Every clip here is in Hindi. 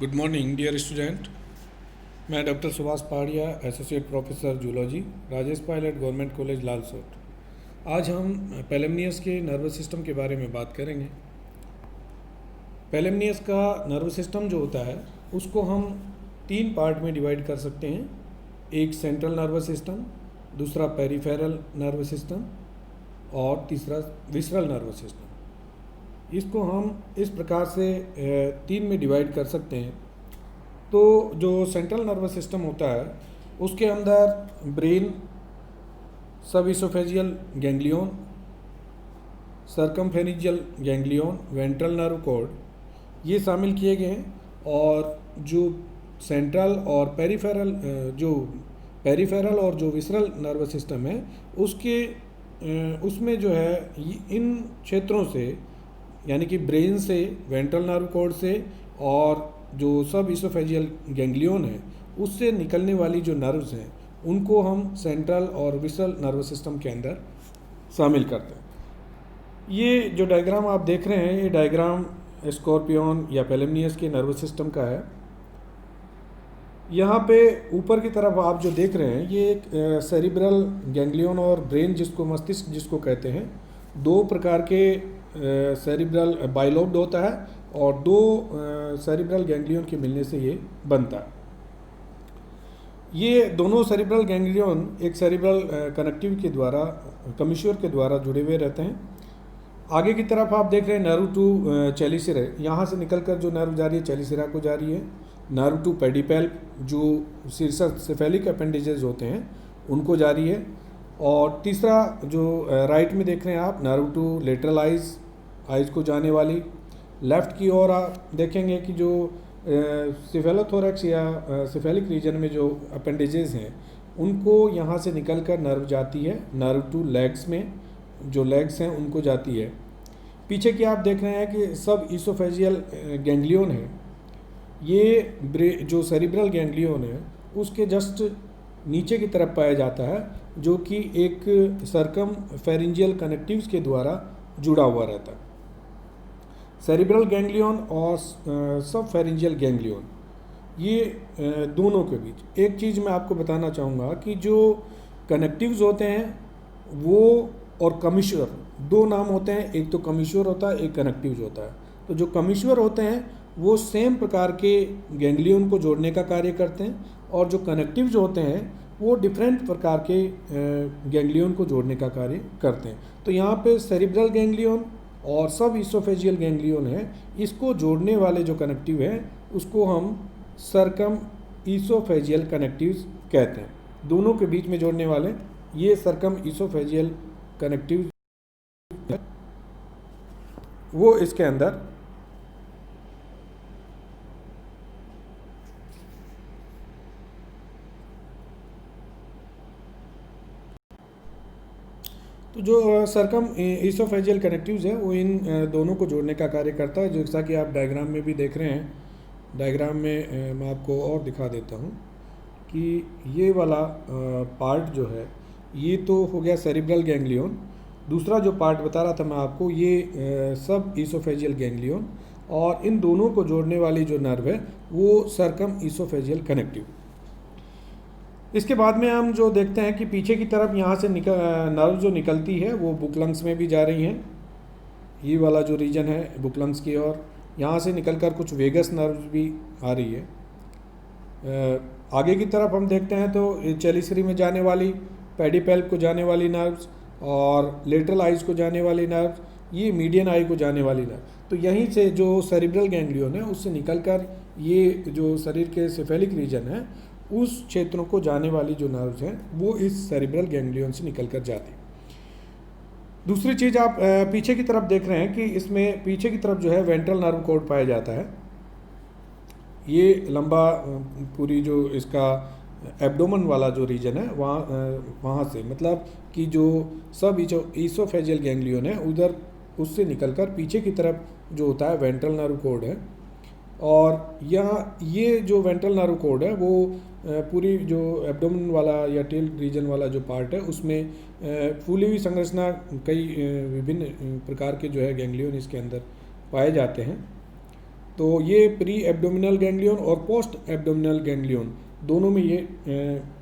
Good morning dear student. मैं doctor Subhash Paharia, associate professor zoology, Rajesh Pilot, government college Lalsot. आज हम पेलेमनियस के नर्वस सिस्टम के बारे में बात करेंगे। पेलेमनियस का नर्वस सिस्टम जो होता है उसको हम 3 पार्ट में डिवाइड कर सकते हैं। एक सेंट्रल नर्वस सिस्टम, दूसरा पेरिफेरल नर्वस सिस्टम और तीसरा विसरल नर्वस सिस्टम। इसको हम इस प्रकार से 3 में डिवाइड कर सकते हैं। तो जो सेंट्रल नर्वस सिस्टम होता है उसके अंदर brain, sub oesophageal ganglion, circumpharyngeal ganglion, ventral nerve cord ये शामिल किए गए हैं। और जो सेंट्रल और पेरिफेरल और जो विसरल नर्वस सिस्टम है उसमें जो है इन क्षेत्रों से, यानी कि ब्रेन से, वेंट्रल नर्व कॉर्ड से और जो सब इसोफेजियल गैंग्लियन है उससे निकलने वाली जो नर्व्स हैं उनको हम सेंट्रल और विसरल नर्वस सिस्टम के अंदर शामिल करते हैं। ये जो डायग्राम आप देख रहे हैं, ये डायग्राम स्कॉर्पियन या पेलेमनियस के नर्वस सिस्टम का है। यहाँ पे ऊपर की तरफ आप जो देख रहे हैं ये एक सेरिब्रल गैंग्लियन और ब्रेन, जिसको मस्तिष्क जिसको कहते हैं, 2 प्रकार के सेरिब्रल बाइलोब्ड होता है और 2 सेरिब्रल गैंग्लियन के मिलने से ये बनता है। ये दोनों सेरिब्रल गैंग्लियन एक सेरिब्रल कनेक्टिव के द्वारा, कमिश्योर के द्वारा जुड़े हुए रहते हैं। आगे की तरफ आप देख रहे हैं नर्व टू चेलिसिरा, यहाँ से निकलकर जो नर्व जा रही है चेलिसिरा को जा रही है। नर्व टू पेडिपेल्प, जो शीर्षक सेफेलिक अपेंडेजेस होते हैं उनको जा रही है। और तीसरा जो राइट में देख रहे हैं आप, नर्व टू लेटरल आइज़ को जाने वाली। लेफ़्ट की ओर आप देखेंगे कि जो सिफेलोथोरैक्स या सिफेलिक रीजन में जो अपेंडेजेस हैं उनको यहाँ से निकलकर नर्व जाती है नर्व टू लेग्स में, जो लेग्स हैं उनको जाती है। पीछे की आप देख रहे हैं कि सब इसोफेजियल गैंग्लियन है। ये जो सेरिब्रल गैंग्लियन है उसके जस्ट नीचे की तरफ पाया जाता है, जो कि एक सर्कमफेरिंजियल कनेक्टिव्स के द्वारा जुड़ा हुआ रहता है। सेरिब्रल गैंग्लियन और सब फेरिंजियल गैंग्लियन, ये दोनों के बीच एक चीज़ मैं आपको बताना चाहूँगा कि जो कनेक्टिव्स होते हैं वो और कमिश्योर, 2 नाम होते हैं। एक तो कमिश्योर होता है, एक कनेक्टिव्स होता है। तो जो कमिश्योर होते हैं वो सेम प्रकार के गैंग्लियन को जोड़ने का कार्य करते हैं, और जो कनेक्टिव्स होते हैं वो डिफरेंट प्रकार के गैंग्लियन को जोड़ने का कार्य करते हैं। तो यहाँ पे सेरिब्रल गैंग्लियन और सब इसोफेजियल गैंग्लियन है, इसको जोड़ने वाले जो कनेक्टिव है उसको हम सर्कम इसोफेजियल कनेक्टिव्स कहते हैं। दोनों के बीच में जोड़ने वाले ये सर्कम इसोफेजियल कनेक्टिव वो इसके अंदर तो जो सर्कम इसोफेजियल कनेक्टिव्स है वो इन दोनों को जोड़ने का कार्य करता है, जैसा कि आप डायग्राम में भी देख रहे हैं। डायग्राम में मैं आपको और दिखा देता हूँ कि ये वाला पार्ट जो है ये तो हो गया सेरिब्रल गैंग्लियन। दूसरा जो पार्ट बता रहा था मैं आपको, ये सब इसोफेजियल गैंग्लियन, और इन दोनों को जोड़ने वाली जो नर्व है वो सर्कम इसोफेजियल कनेक्टिव। इसके बाद में हम जो देखते हैं कि पीछे की तरफ यहाँ से नर्व जो निकलती है वो बुक लंग्स में भी जा रही हैं। ये वाला जो रीजन है बुक लंग्स की ओर, यहाँ से निकलकर कुछ वेगस नर्व भी आ रही है। आगे की तरफ हम देखते हैं तो चेलिसरी में जाने वाली, पेडिपेल्प को जाने वाली नर्व्स और लेटरल आइज़ को जाने वाली नर्व्स, ये मीडियन आई को जाने वाली नर्व। तो यहीं से जो सेरिब्रल गैंग्लियन है उससे निकलकर ये जो शरीर के सेफेलिक रीजन है उस क्षेत्रों को जाने वाली जो नर्व्स हैं वो इस सेरिब्रल गैंग्लियन से निकलकर जाती है। दूसरी चीज़ आप पीछे की तरफ देख रहे हैं कि इसमें पीछे की तरफ जो है वेंट्रल नर्व कॉर्ड पाया जाता है। ये लंबा पूरी जो इसका एब्डोमेन वाला जो रीजन है वहाँ से, मतलब कि जो सब इसोफेजियल गैंग्लियन है उधर उससे निकलकर पीछे की तरफ जो होता है वेंट्रल नर्व कॉर्ड है। और यहाँ ये जो वेंट्रल नर्व कॉर्ड है वो पूरी जो एब्डोमेन वाला या टेल रीजन वाला जो पार्ट है उसमें फूली हुई संरचना, कई विभिन्न प्रकार के जो है गैंग्लियन इसके अंदर पाए जाते हैं। तो ये प्री एब्डोमिनल गैंग्लियन और पोस्ट एब्डोमिनल गैंग्लियन दोनों में ये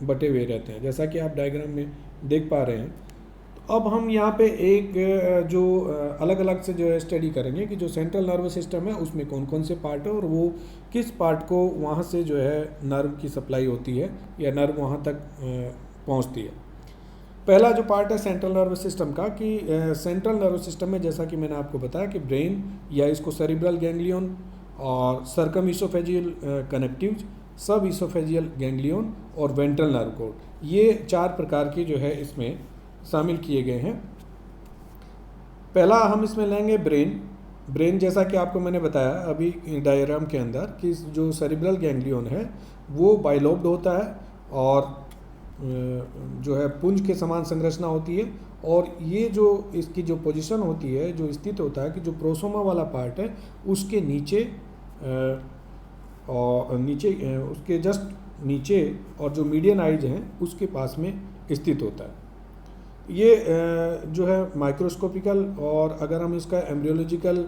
बटे हुए रहते हैं, जैसा कि आप डायग्राम में देख पा रहे हैं। तो अब हम यहाँ पे एक जो अलग अलग से जो है स्टडी करेंगे कि जो सेंट्रल नर्वस सिस्टम है उसमें कौन कौन से पार्ट है और वो किस पार्ट को वहाँ से जो है नर्व की सप्लाई होती है या नर्व वहाँ तक पहुँचती है। पहला जो पार्ट है सेंट्रल नर्वस सिस्टम का कि सेंट्रल नर्वस सिस्टम में जैसा कि मैंने आपको बताया कि ब्रेन या इसको सेरिब्रल गैंग्लियन और सर्कम इसोफेजियल कनेक्टिव, सब इसोफेजियल गैंग्लियन और वेंट्रल नर्व कोड, ये 4 प्रकार की जो है इसमें शामिल किए गए हैं। पहला हम इसमें लेंगे ब्रेन जैसा कि आपको मैंने बताया अभी डायग्राम के अंदर कि जो सेरिब्रल गैंग्लियन है वो बाइलोब्ड होता है और जो है पुंज के समान संरचना होती है, और ये जो इसकी जो पोजीशन होती है, जो स्थित होता है कि जो प्रोसोमा वाला पार्ट है उसके नीचे और उसके जस्ट नीचे और जो मीडियन आइज हैं उसके पास में स्थित होता है। ये जो है माइक्रोस्कोपिकल, और अगर हम इसका एम्ब्रियोलॉजिकल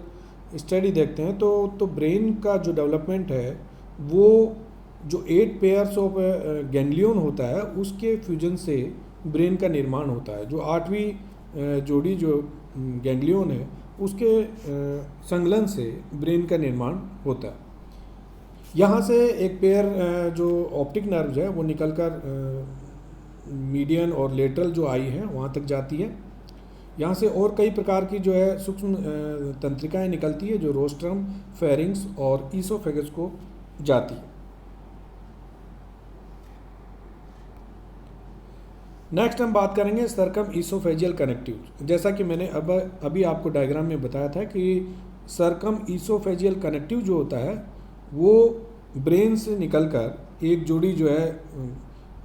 स्टडी देखते हैं तो ब्रेन का जो डेवलपमेंट है वो जो 8 पेयर्स ऑफ गैंग्लियन होता है उसके फ्यूजन से ब्रेन का निर्माण होता है। जो 8वीं जोड़ी जो गैंग्लियन है उसके संलग्न से ब्रेन का निर्माण होता है। यहाँ से एक पेयर जो ऑप्टिक नर्व्स है वो निकलकर मीडियन और लेटरल जो आई है वहाँ तक जाती है। यहाँ से और कई प्रकार की जो है सूक्ष्म तंत्रिकाएँ निकलती है जो रोस्ट्रम, फेरिंग्स और ईसोफेगस को जाती है। नेक्स्ट हम बात करेंगे सर्कम ईसोफेजियल कनेक्टिव। जैसा कि मैंने अभी आपको डायग्राम में बताया था कि सर्कम ईसोफेजियल कनेक्टिव जो होता है वो ब्रेन से निकलकर एक जोड़ी जो है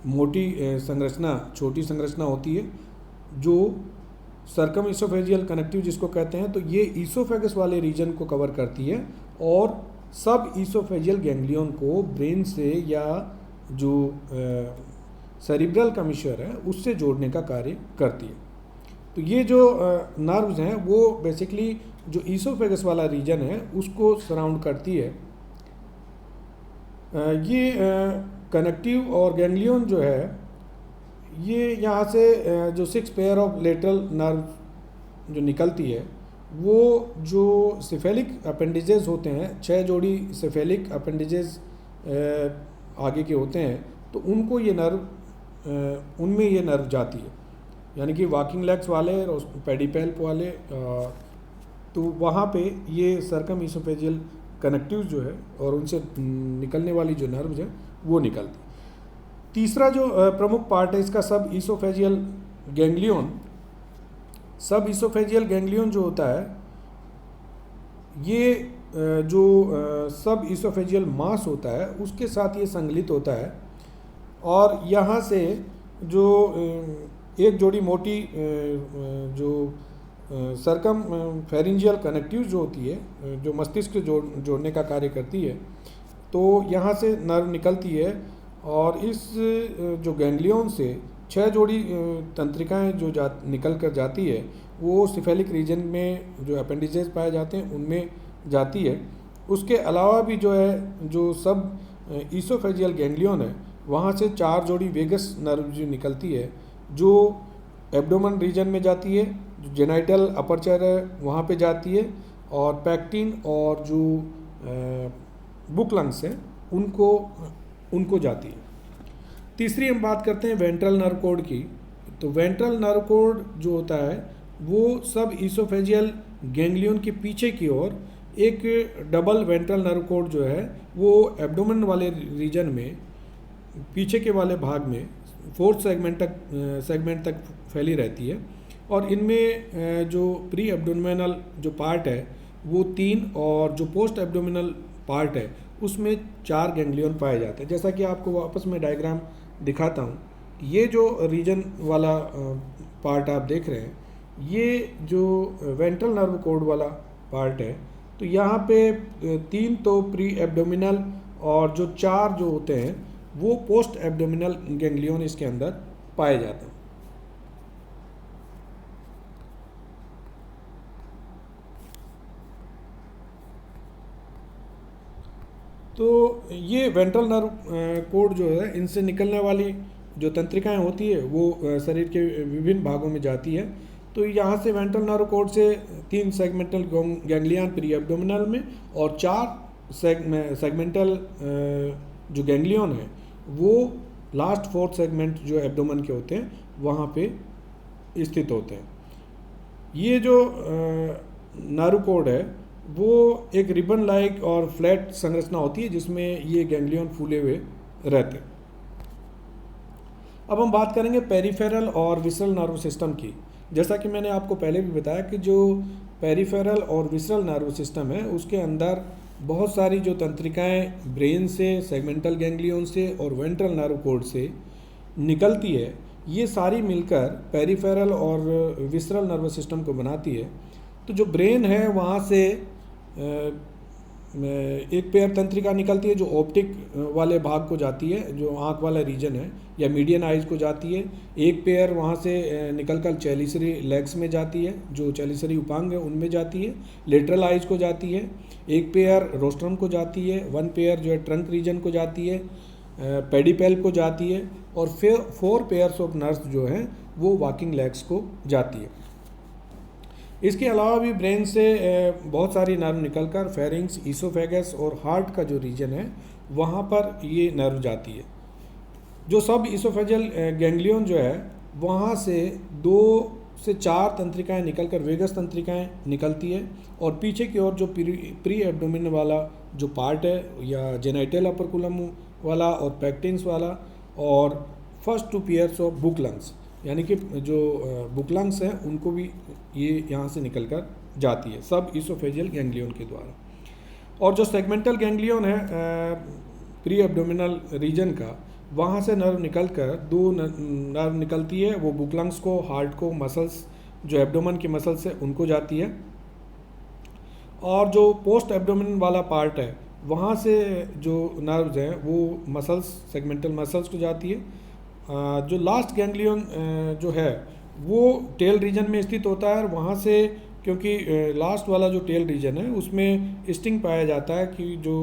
मोटी संरचना, छोटी संरचना होती है जो सर्कम ईसोफेजियल कनेक्टिव जिसको कहते हैं, तो ये ईसोफेगस वाले रीजन को कवर करती है और सब ईसोफेजियल गैंग्लियन को ब्रेन से या जो सेरिब्रल कमिश्चर है उससे जोड़ने का कार्य करती है। तो ये जो नर्व्स हैं वो बेसिकली जो ईसोफेगस वाला रीजन है उसको सराउंड करती है। ये कनेक्टिव और गैंग्लियन जो है ये यहाँ से जो 6 पेयर ऑफ लेटरल नर्व जो निकलती है वो जो सिफेलिक अपेंडिजेस होते हैं, 6 जोड़ी सिफेलिक अपेंडिजेस आगे के होते हैं, तो उनको ये नर्व उनमें ये नर्व जाती है, यानी कि वॉकिंग लेग्स वाले और पेडिपेल्प वाले, तो वहाँ पे ये सर्कम ईसोफेजियल कनेक्टिव जो है और उनसे निकलने वाली जो नर्व्स हैं वो निकलती। तीसरा जो प्रमुख पार्ट है इसका सब ईसोफेजियल गैंग्लियन। सब ईसोफेजियल गैंग्लियन जो होता है ये जो सब ईसोफेजियल मास होता है उसके साथ ये संगलित होता है, और यहाँ से जो एक जोड़ी मोटी जो सर्कम फेरिंजियल कनेक्टिव जो होती है जो मस्तिष्क को जोड़ने का कार्य करती है, तो यहाँ से नर्व निकलती है और इस जो गैंग्लियन से 6 जोड़ी तंत्रिकाएँ जो निकल कर जाती है वो सिफेलिक रीजन में जो अपेंडिजेस पाए जाते हैं उनमें जाती है। उसके अलावा भी जो है जो सब ईसोफेजियल गैंग्लियन है वहाँ से 4 जोड़ी वेगस नर्व जो निकलती है जो एब्डोमेन रीजन में जाती है, जो जेनाइटल अपर्चर है वहाँ पे जाती है, और पैक्टिन और जो बुक लंग्स हैं उनको जाती है। तीसरी हम बात करते हैं वेंट्रल नर्व कोड की। तो वेंट्रल नर्व कोड जो होता है वो सब ईसोफेजियल गैंग्लियन के पीछे की ओर एक डबल वेंट्रल नर्व कोड जो है वो एब्डोमेन वाले रीजन में पीछे के वाले भाग में 4th सेगमेंट तक फैली रहती है, और इनमें जो प्री एब्डोमिनल जो पार्ट है वो 3 और जो पोस्ट एब्डोमिनल पार्ट है उसमें 4 गैंग्लियन पाए जाते हैं। जैसा कि आपको वापस में डायग्राम दिखाता हूँ, ये जो रीजन वाला पार्ट आप देख रहे हैं ये जो वेंट्रल नर्व कोड वाला पार्ट है, तो यहाँ पे 3 तो प्री एब्डोमिनल और जो 4 जो होते हैं वो पोस्ट एब्डोमिनल गैंग्लियन इसके अंदर पाए जाते हैं। तो ये वेंट्रल नर्व कोड जो है, इनसे निकलने वाली जो तंत्रिकाएं होती है वो शरीर के विभिन्न भागों में जाती है। तो यहाँ से वेंट्रल नर्व कोड से 3 सेगमेंटल गैंग्लियन प्री एब्डोमिनल में और 4 सेगमेंटल जो गैंग्लियन है वो लास्ट 4 सेगमेंट जो एब्डोमेन के होते हैं वहाँ पे स्थित होते हैं। ये जो नर्व कोड है वो एक रिबन लाइक और फ्लैट संरचना होती है जिसमें ये गैंग्लियन फूले हुए रहते हैं। अब हम बात करेंगे पेरिफेरल और विसरल नर्व सिस्टम की। जैसा कि मैंने आपको पहले भी बताया कि जो पेरिफेरल और विसरल नर्व सिस्टम है उसके अंदर बहुत सारी जो तंत्रिकाएं ब्रेन से, सेगमेंटल गैंग्लियन से और वेंट्रल नर्व कोड से निकलती है, ये सारी मिलकर पेरिफेरल और विसरल नर्व सिस्टम को बनाती है। तो जो ब्रेन है वहाँ से एक पेयर तंत्रिका निकलती है जो ऑप्टिक वाले भाग को जाती है, जो आँख वाला रीजन है, या मीडियन आइज को जाती है। एक पेयर वहाँ से निकलकर चैलिसरी लेग्स में जाती है, जो चैलिसरी उपांग है उनमें जाती है। लेटरल आइज को जाती है। एक पेयर रोस्ट्रम को जाती है। 1 पेयर जो है ट्रंक रीजन को जाती है, पेडिपेल को जाती है, और फिर 4 पेयर्स ऑफ नर्व्स जो हैं वो वॉकिंग लेग्स को जाती है। इसके अलावा भी ब्रेन से बहुत सारी नर्व निकलकर फेरिंग्स, ईसोफेगस और हार्ट का जो रीजन है वहाँ पर ये नर्व जाती है। जो सब ईसोफेजल गैंग्लियन जो है वहाँ से 2 से 4 तंत्रिकाएं निकलकर वेगस तंत्रिकाएं निकलती है, और पीछे की ओर जो प्री एब्डोमिन वाला जो पार्ट है या जेनाइटल अपरकुलम वाला और पैक्टिन्स वाला, और first 2 pairs of book lungs, यानी कि जो बुक लंग्स हैं उनको भी ये यहाँ से निकल कर जाती है सब ईसोफेजियल गैंग्लियन के द्वारा। और जो सेगमेंटल गैंग्लियन है प्री एब्डोमिनल रीजन का, वहाँ से नर्व निकल कर 2 नर्व निकलती है, वो बुक लंग्स को, हार्ट को, मसल्स जो एब्डोमेन की मसल्स है उनको जाती है। और जो पोस्ट एब्डोमेन वाला पार्ट है वहाँ से जो नर्व्स हैं वो मसल्स, सेगमेंटल मसल्स को जाती है। जो लास्ट गैंग्लियन जो है वो टेल रीजन में स्थित होता है, और वहाँ से क्योंकि लास्ट वाला जो टेल रीजन है उसमें स्टिंग पाया जाता है कि जो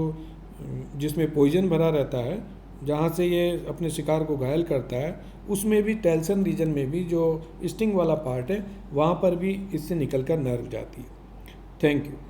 जिसमें पॉइजन भरा रहता है, जहाँ से ये अपने शिकार को घायल करता है, उसमें भी टेल्सन रीजन में भी जो स्टिंग वाला पार्ट है वहाँ पर भी इससे निकलकर नर्व जाती है। Thank you.